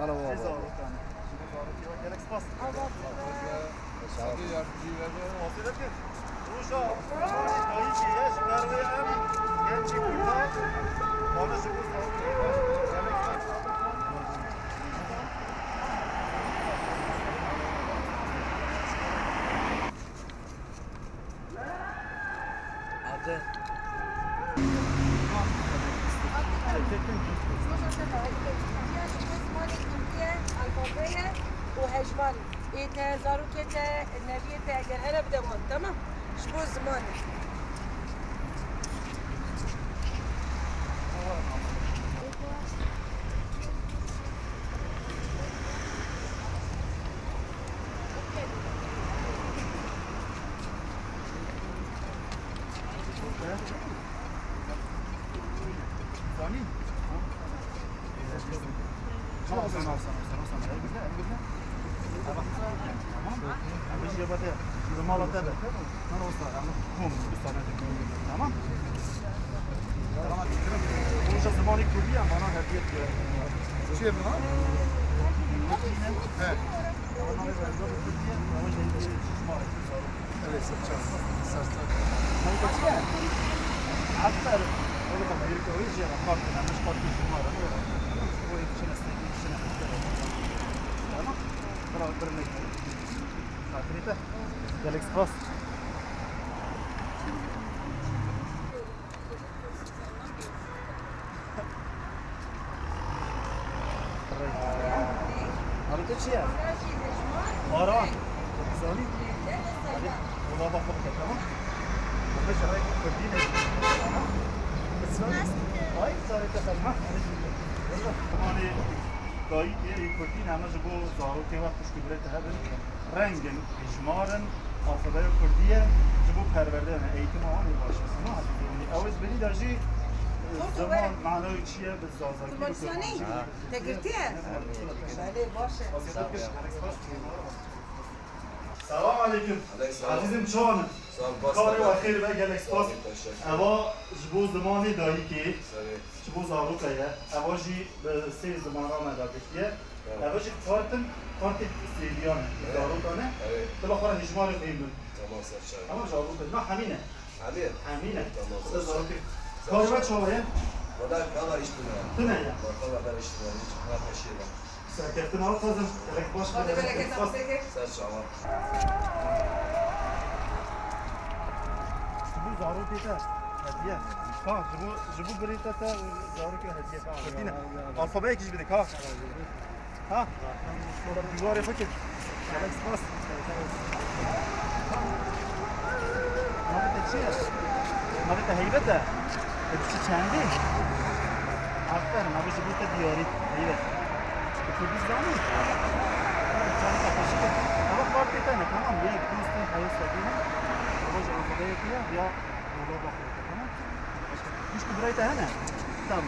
Merhaba Ne baba. zarok tane. Şimdi zarok yok. Gerek spas. Sadi yardımcıyı verdi. Afiyet olsun. Ruşa. Dayı şeye şikarve hem. Gençlik burada. Bana şu bu zarok. Gerek spas. Hadi. وهجمال إيه زاروكة النبي تاجر هلا بدأ تمام شبو زمان Zani. Tamam sana. Tamam. Bir şey yapalım. Zaman atalım. Ne olsa ama kum bir tane de tamam. Tamam. Bu zamanı kuruyor bana hediye ediyor. Şey mi lan? Evet. Evet, satacağız. Ne kaçıyor? Hatta öyle bak bir koyuyor ya farklı ne farklı var ama o içine içine tamam bravo bravo Satrita Galaxy Plus Abi kaçıyor? Ara. Zani. Hadi ona bakalım tamam. Bu şarayı koyayım. Tamam. Ay sarı tasarma. Yani dayı ki kurtin ama bu zarok ki vaqt kudret hebben rengin ijmarın alfabeyi kurdiye bu perverde yani eğitim alanı başlasına yani avuz beni derci zaman manavi çiye biz zazaki تمارسياني تقلتيها عليه باشا Selam aleyküm. Azizim çoğanım. Kari ve xeyr ve gelek spas. Eva bu zamanı dahi ki bu zarokaya eva ji sey zamana medadetiye eva ji kartın Sivriyan zarokane tela xara hicmarı qeymin. Tamam Serçay. Ama zarokaya ne hamine. Hamine. Tamam. Bu da zarokaya. Kari ve çoğaya Valla kadar içtim ya. tüne ya. Kadar içtim ya. Hiç kadar taşıyla. Serkeftin al kazım. Gelek baş هذا بالك تمسكك Serçay var. Bu zarokaya hediye. Ha, bu birita ta zarokaya hediye. Kurtine. Alfabeyi kiş bidik ha. Ha? Sonra divar fakir. Gelek spas. Nabit çiğ. Nabit heybete. Hepsi kendi. Aferin abi şu burada diyari. Heybet. Bu biz zamanı. Çanı kapışık. Ama fark etene tamam ya. Gitmişsin hayır sakine. Ama şu alfabeyi yapıyor ya. Yola bakıyor tamam. Hiç burayı da hene. Tamam.